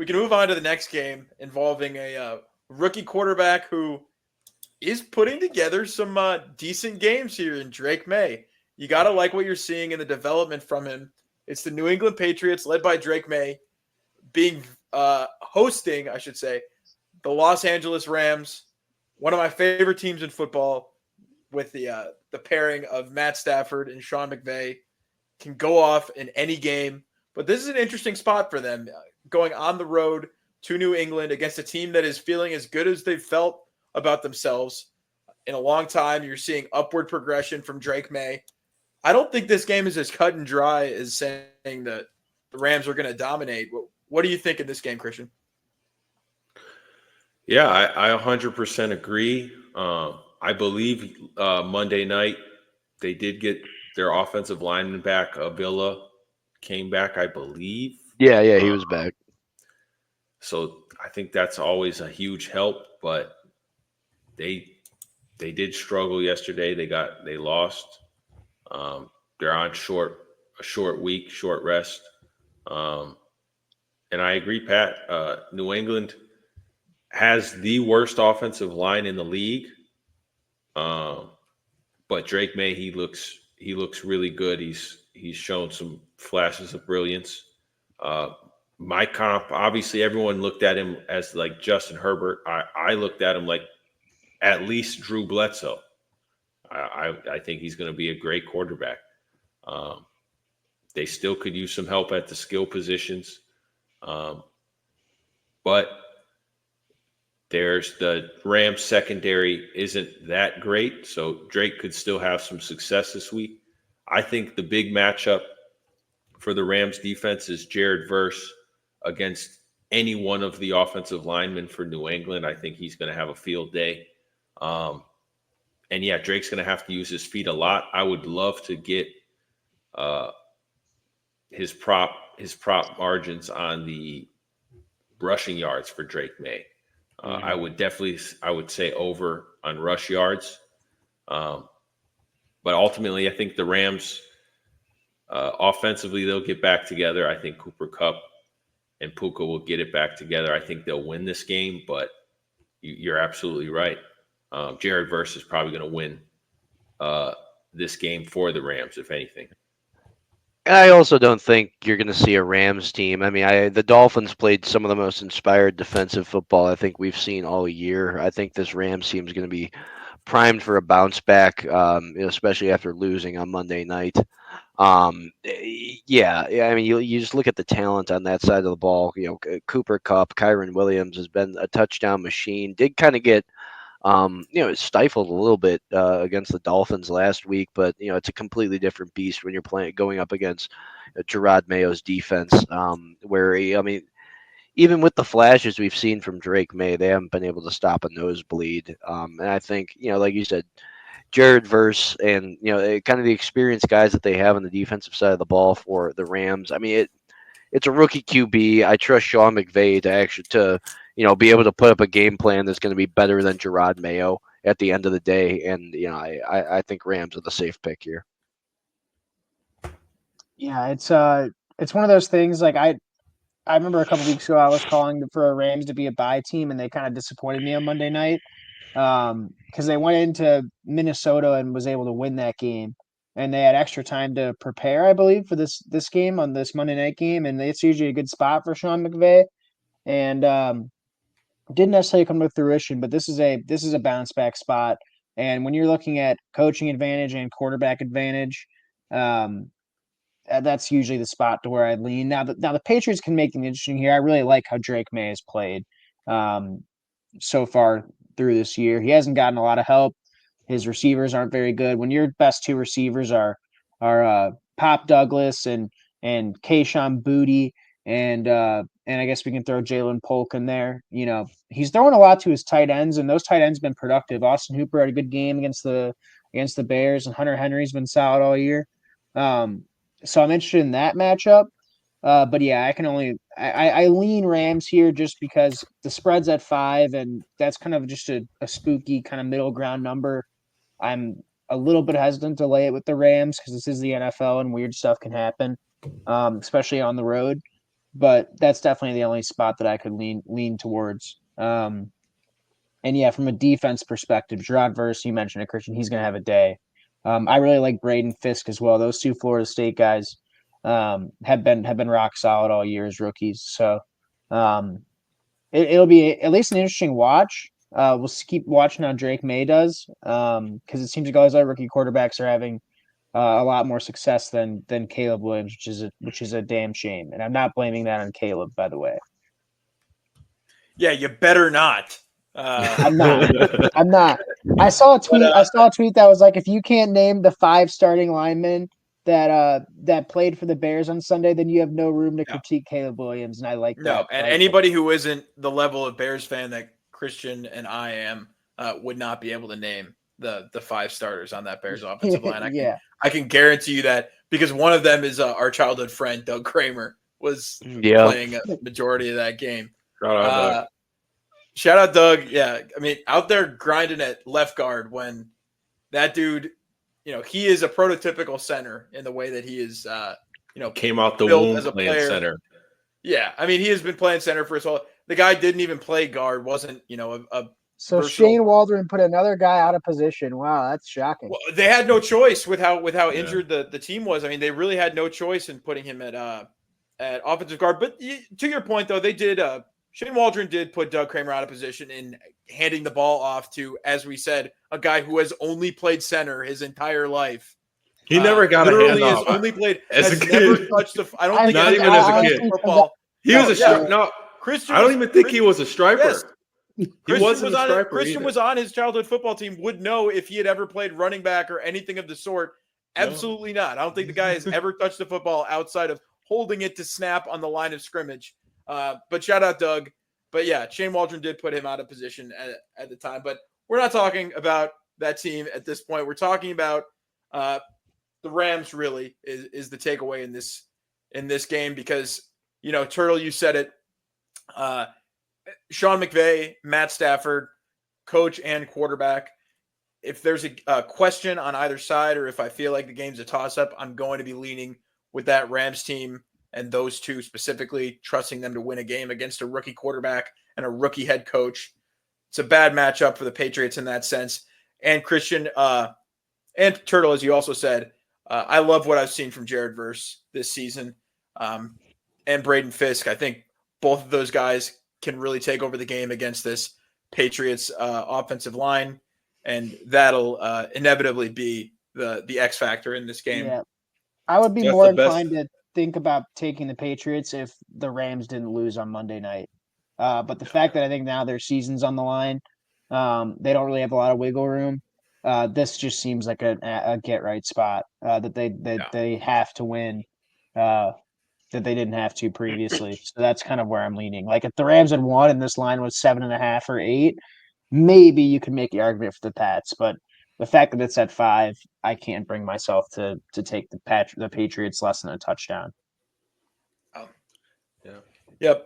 we can move on to the next game involving a rookie quarterback who is putting together some decent games here in Drake May. You got to like what you're seeing in the development from him. It's the New England Patriots, led by Drake May, being hosting, I should say, the Los Angeles Rams, one of my favorite teams in football, with the pairing of Matt Stafford and Sean McVay, can go off in any game. But this is an interesting spot for them, going on the road to New England against a team that is feeling as good as they've felt about themselves in a long time. You're seeing upward progression from Drake May. I don't think this game is as cut and dry as saying that the Rams are going to dominate. What do you think in this game, Christian? Yeah, I 100% agree. I believe Monday night they did get their offensive lineman back. Villa came back, I believe. Yeah, he was back. So I think that's always a huge help. But they did struggle yesterday. They lost. They're on a short week, short rest. And I agree, Pat. New England has the worst offensive line in the league. But Drake May, he looks really good. He's shown some flashes of brilliance. My comp, obviously, everyone looked at him as like Justin Herbert. I looked at him like at least Drew Bledsoe. I think he's going to be a great quarterback. They still could use some help at the skill positions. But there's the Rams secondary isn't that great, so Drake could still have some success this week. I think the big matchup for the Rams defense is Jared Verse against any one of the offensive linemen for New England. I think he's going to have a field day. And yeah, Drake's going to have to use his feet a lot. I would love to get his prop margins on the rushing yards for Drake May. I would say over on rush yards. But ultimately, I think the Rams offensively, they'll get back together. I think Cooper Kupp and Puka will get it back together. I think they'll win this game, but you're absolutely right. Jared Verse is probably going to win this game for the Rams, if anything. I also don't think you're going to see a Rams team. I mean, the Dolphins played some of the most inspired defensive football I think we've seen all year. I think this Rams team is going to be primed for a bounce back, especially after losing on Monday night. Yeah. I mean, you just look at the talent on that side of the ball. Cooper Kupp, Kyron Williams has been a touchdown machine. Did kind of get it stifled a little bit against the Dolphins last week, but it's a completely different beast when you're going up against Gerard Mayo's defense. Even with the flashes we've seen from Drake May, they haven't been able to stop a nosebleed. And I think like you said, Jared Verse and kind of the experienced guys that they have on the defensive side of the ball for the Rams. I mean, it's a rookie QB. I trust Sean McVay to be able to put up a game plan that's going to be better than Gerard Mayo at the end of the day. And I think Rams are the safe pick here. Yeah, it's one of those things. Like I remember a couple weeks ago I was calling for a Rams to be a bye team, and they kind of disappointed me on Monday night because they went into Minnesota and was able to win that game. And they had extra time to prepare, I believe, for this game on this Monday night game, and it's usually a good spot for Sean McVay. And didn't necessarily come to fruition, but this is a bounce back spot. And when you're looking at coaching advantage and quarterback advantage, that's usually the spot to where I lean. Now the Patriots can make it interesting here. I really like how Drake May has played so far through this year. He hasn't gotten a lot of help. His receivers aren't very good. When your best two receivers are Pop Douglas and Kayshawn Booty and I guess we can throw Jalen Polk in there. He's throwing a lot to his tight ends, and those tight ends been productive. Austin Hooper had a good game against the Bears, and Hunter Henry's been solid all year. So I'm interested in that matchup. But yeah, I lean Rams here just because the spread's at 5, and that's kind of just a spooky kind of middle ground number. I'm a little bit hesitant to lay it with the Rams because this is the NFL and weird stuff can happen, especially on the road. but that's definitely the only spot that I could lean towards. And yeah, from a defense perspective, Gerard Verse, you mentioned it, Christian. He's going to have a day. I really like Braden Fisk as well. Those two Florida State guys have been rock solid all year as rookies. So um, it'll be at least an interesting watch. We'll keep watching how Drake May does because it seems like all these other rookie quarterbacks are having a lot more success than Caleb Williams, which is a damn shame. And I'm not blaming that on Caleb, by the way. Yeah, you better not. I'm not. I'm not. I saw a tweet. I saw a tweet that was like, if you can't name the 5 starting linemen that played for the Bears on Sunday, then you have no room to critique Caleb Williams. And I like No, that. and Like, anybody who isn't the level of Bears fan that Christian and I am would not be able to name the 5 starters on that Bears offensive line. yeah. I can guarantee you that because one of them is our childhood friend Doug Kramer was playing a majority of that game. Shout out Doug. Yeah, I mean, out there grinding at left guard when that dude, he is a prototypical center in the way that he is, came out the built womb as a playing player. center. Yeah, I mean, he has been playing center for his whole. The guy didn't even play guard. Wasn't a so versatile. Shane Waldron put another guy out of position. Wow, that's shocking. Well, they had no choice with how injured the team was. I mean, they really had no choice in putting him at offensive guard. But to your point, though, they did. Shane Waldron did put Doug Kramer out of position in handing the ball off to, as we said, a guy who has only played center his entire life. He never got a hand has off. only played as has a never kid. touched the. I don't think not even as a kid. Football. He was a Christian. I don't even think he was a striper. Yes. He wasn't a striper. Christian was on his childhood football team. Would know if he had ever played running back or anything of the sort. Absolutely not. I don't think the guy has ever touched the football outside of holding it to snap on the line of scrimmage. But shout out Doug. But yeah, Shane Waldron did put him out of position at the time. But we're not talking about that team at this point. We're talking about the Rams. Really is the takeaway in this game because Turtle, you said it. Sean McVay, Matt Stafford, coach and quarterback. If there's a question on either side, or if I feel like the game's a toss-up, I'm going to be leaning with that Rams team and those two specifically, trusting them to win a game against a rookie quarterback and a rookie head coach. It's a bad matchup for the Patriots in that sense. And Christian and Turtle, as you also said, I love what I've seen from Jared Verse this season, and Braden Fisk. I think both of those guys can really take over the game against this Patriots offensive line, and that'll inevitably be the X factor in this game. Yeah, I would be more inclined to think about taking the Patriots if the Rams didn't lose on Monday night. But the fact that I think now their season's on the line, they don't really have a lot of wiggle room. This just seems like a get right spot that they have to win. That they didn't have to previously. So that's kind of where I'm leaning. Like if the Rams had won and this line was 7.5 or 8, maybe you could make the argument for the Pats. But the fact that it's at 5, I can't bring myself to take the Patriots less than a touchdown. Yep.